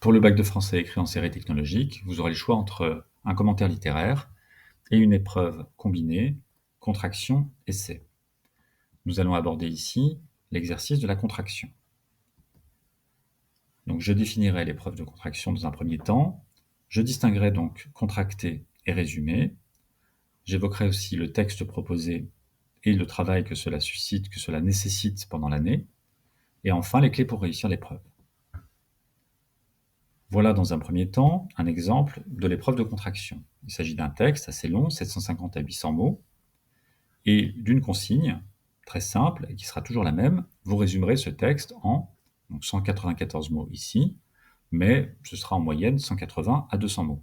Pour le bac de français écrit en série technologique, vous aurez le choix entre un commentaire littéraire et une épreuve combinée, contraction, essai. Nous allons aborder ici l'exercice de la contraction. Donc je définirai l'épreuve de contraction dans un premier temps. Je distinguerai donc contracté et résumé. J'évoquerai aussi le texte proposé et le travail que cela suscite, que cela nécessite pendant l'année. Et enfin, les clés pour réussir l'épreuve. Voilà dans un premier temps un exemple de l'épreuve de contraction. Il s'agit d'un texte assez long, 750 à 800 mots, et d'une consigne très simple et qui sera toujours la même. Vous résumerez ce texte en 194 mots ici, mais ce sera en moyenne 180 à 200 mots.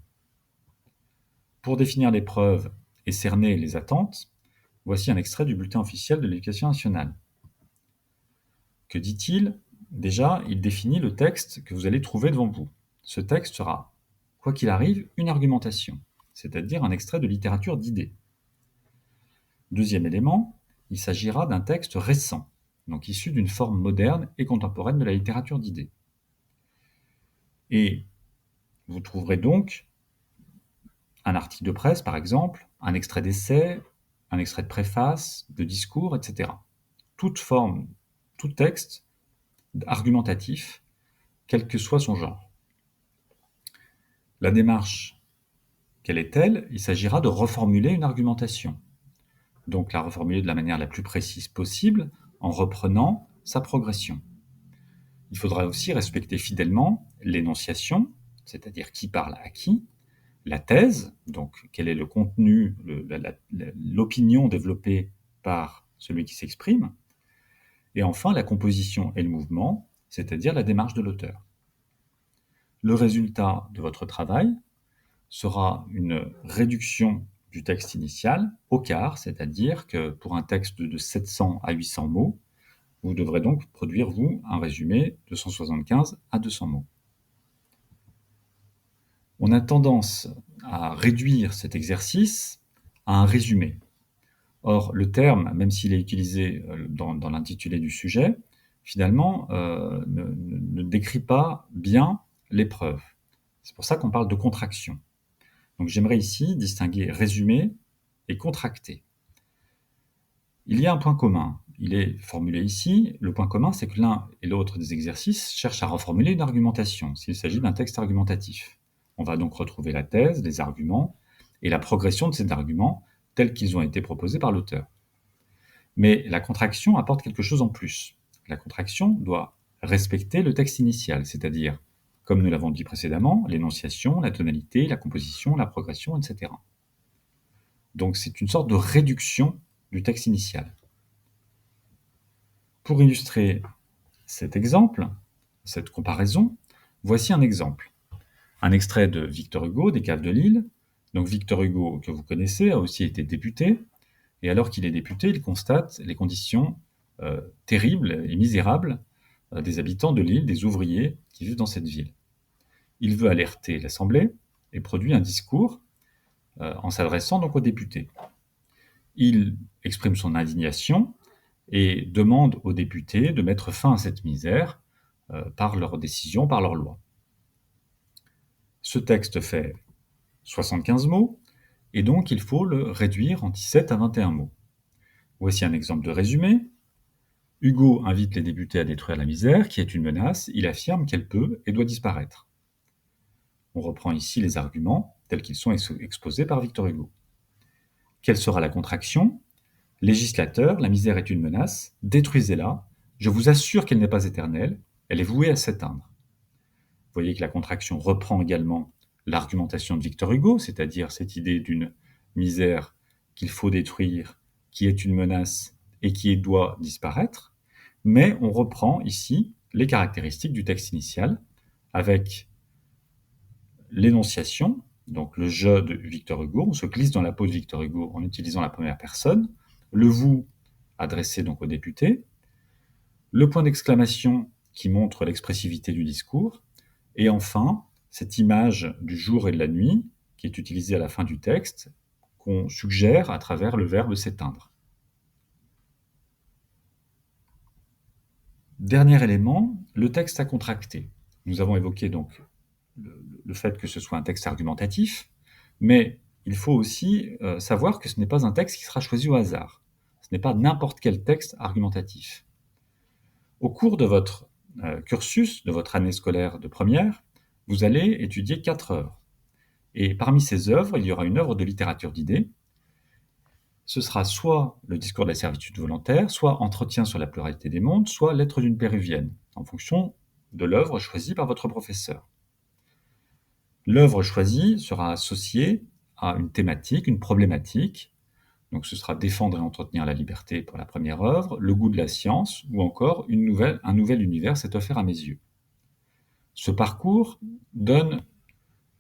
Pour définir l'épreuve et cerner les attentes, voici un extrait du bulletin officiel de l'Éducation nationale. Que dit-il? Déjà, il définit le texte que vous allez trouver devant vous. Ce texte sera, quoi qu'il arrive, une argumentation, c'est-à-dire un extrait de littérature d'idées. Deuxième élément, il s'agira d'un texte récent, donc issu d'une forme moderne et contemporaine de la littérature d'idées. Et vous trouverez donc un article de presse, par exemple, un extrait d'essai, un extrait de préface, de discours, etc. Toute forme, tout texte argumentatif, quel que soit son genre. La démarche, quelle est-elle? Il s'agira de reformuler une argumentation. Donc la reformuler de la manière la plus précise possible, en reprenant sa progression. Il faudra aussi respecter fidèlement l'énonciation, c'est-à-dire qui parle à qui, la thèse, donc quel est le contenu, l'opinion développée par celui qui s'exprime, et enfin la composition et le mouvement, c'est-à-dire la démarche de l'auteur. Le résultat de votre travail sera une réduction du texte initial au quart, c'est-à-dire que pour un texte de 700 à 800 mots, vous devrez donc produire, vous, un résumé de 175 à 200 mots. On a tendance à réduire cet exercice à un résumé. Or, le terme, même s'il est utilisé dans l'intitulé du sujet, finalement, ne décrit pas bien l'épreuve. C'est pour ça qu'on parle de contraction. Donc j'aimerais ici distinguer résumé et contracté. Il y a un point commun, il est formulé ici. Le point commun, c'est que l'un et l'autre des exercices cherchent à reformuler une argumentation, s'il s'agit d'un texte argumentatif. On va donc retrouver la thèse, les arguments, et la progression de ces arguments tels qu'ils ont été proposés par l'auteur. Mais la contraction apporte quelque chose en plus. La contraction doit respecter le texte initial, c'est-à-dire, comme nous l'avons dit précédemment, l'énonciation, la tonalité, la composition, la progression, etc. Donc c'est une sorte de réduction du texte initial. Pour illustrer cet exemple, cette comparaison, voici un exemple. Un extrait de Victor Hugo, des Caves de Lille. Donc Victor Hugo, que vous connaissez, a aussi été député, et alors qu'il est député, il constate les conditions terribles et misérables des habitants de Lille, des ouvriers qui vivent dans cette ville. Il veut alerter l'Assemblée et produit un discours en s'adressant donc aux députés. Il exprime son indignation et demande aux députés de mettre fin à cette misère par leurs décisions, par leurs lois. Ce texte fait 75 mots, et donc il faut le réduire en 17 à 21 mots. Voici un exemple de résumé. Hugo invite les députés à détruire la misère, qui est une menace. Il affirme qu'elle peut et doit disparaître. On reprend ici les arguments tels qu'ils sont exposés par Victor Hugo. Quelle sera la contraction? Législateur, la misère est une menace, détruisez-la. Je vous assure qu'elle n'est pas éternelle, elle est vouée à s'éteindre. Vous voyez que la contraction reprend également l'argumentation de Victor Hugo, c'est-à-dire cette idée d'une misère qu'il faut détruire, qui est une menace et qui doit disparaître, mais on reprend ici les caractéristiques du texte initial avec l'énonciation, donc le je de Victor Hugo, on se glisse dans la peau de Victor Hugo en utilisant la première personne, le vous adressé donc au député, le point d'exclamation qui montre l'expressivité du discours, et enfin cette image du jour et de la nuit qui est utilisée à la fin du texte, qu'on suggère à travers le verbe s'éteindre. Dernier élément, le texte à contracter. Nous avons évoqué donc le fait que ce soit un texte argumentatif, mais il faut aussi savoir que ce n'est pas un texte qui sera choisi au hasard. Ce n'est pas n'importe quel texte argumentatif. Au cours de votre cursus, de votre année scolaire de première, vous allez étudier 4 œuvres. Et parmi ces œuvres, il y aura une œuvre de littérature d'idées. Ce sera soit le discours de la servitude volontaire, soit Entretien sur la pluralité des mondes, soit Lettres d'une péruvienne, en fonction de l'œuvre choisie par votre professeur. L'œuvre choisie sera associée à une thématique, une problématique. Donc ce sera Défendre et entretenir la liberté pour la première œuvre, Le goût de la science, ou encore Un nouvel univers s'est offert à mes yeux. Ce parcours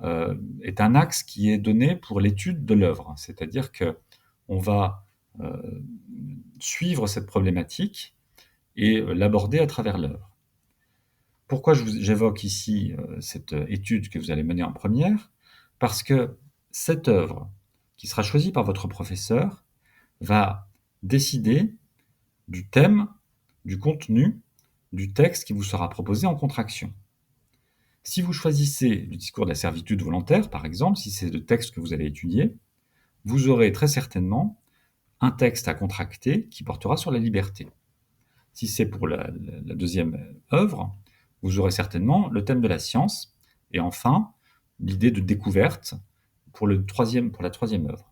est un axe qui est donné pour l'étude de l'œuvre, c'est-à-dire qu'on va suivre cette problématique et l'aborder à travers l'œuvre. Pourquoi j'évoque ici cette étude que vous allez mener en première? Parce que cette œuvre, qui sera choisie par votre professeur, va décider du thème, du contenu, du texte qui vous sera proposé en contraction. Si vous choisissez le discours de la servitude volontaire, par exemple, si c'est le texte que vous allez étudier, vous aurez très certainement un texte à contracter qui portera sur la liberté. Si c'est pour la deuxième œuvre, vous aurez certainement le thème de la science, et enfin, l'idée de découverte pour la troisième œuvre.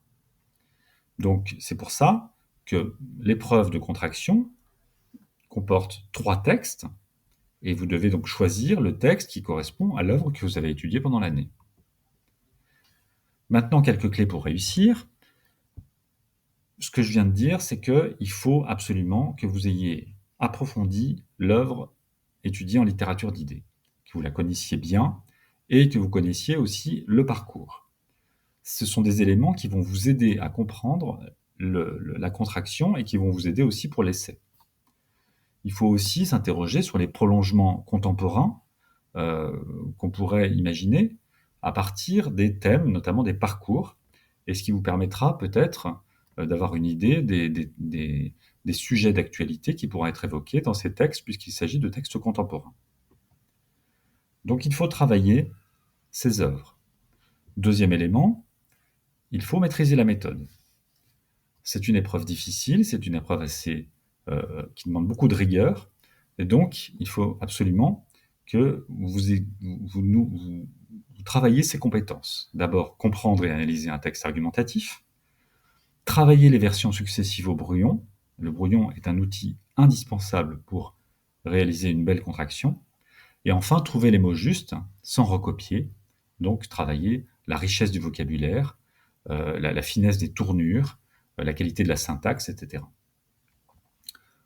Donc, c'est pour ça que l'épreuve de contraction comporte 3 textes, et vous devez donc choisir le texte qui correspond à l'œuvre que vous avez étudiée pendant l'année. Maintenant, quelques clés pour réussir. Ce que je viens de dire, c'est qu'il faut absolument que vous ayez approfondi l'œuvre étudiée en littérature d'idées, que vous la connaissiez bien et que vous connaissiez aussi le parcours. Ce sont des éléments qui vont vous aider à comprendre la contraction et qui vont vous aider aussi pour l'essai. Il faut aussi s'interroger sur les prolongements contemporains qu'on pourrait imaginer à partir des thèmes, notamment des parcours, et ce qui vous permettra peut-être d'avoir une idée des sujets d'actualité qui pourront être évoqués dans ces textes, puisqu'il s'agit de textes contemporains. Donc il faut travailler ces œuvres. Deuxième élément, il faut maîtriser la méthode. C'est une épreuve difficile, c'est une épreuve qui demande beaucoup de rigueur, et donc il faut absolument que vous travaillez ces compétences. D'abord, comprendre et analyser un texte argumentatif, travailler les versions successives au brouillon. Le brouillon est un outil indispensable pour réaliser une belle contraction. Et enfin, trouver les mots justes sans recopier, donc travailler la richesse du vocabulaire, la finesse des tournures, la qualité de la syntaxe, etc.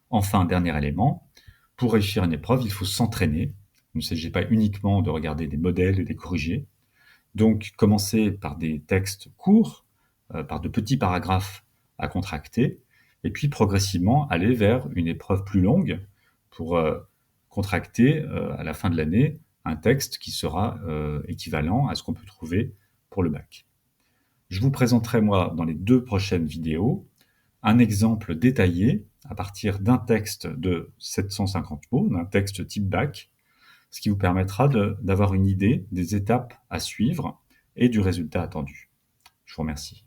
Enfin, dernier élément, pour réussir une épreuve, il faut s'entraîner. Il ne s'agit pas uniquement de regarder des modèles et de les corriger. Donc, commencer par des textes courts, par de petits paragraphes à contracter, et puis progressivement aller vers une épreuve plus longue pour contracter à la fin de l'année un texte qui sera équivalent à ce qu'on peut trouver pour le bac. Je vous présenterai, moi, dans les 2 prochaines vidéos, un exemple détaillé à partir d'un texte de 750 mots, d'un texte type bac, ce qui vous permettra d'avoir une idée des étapes à suivre et du résultat attendu. Je vous remercie.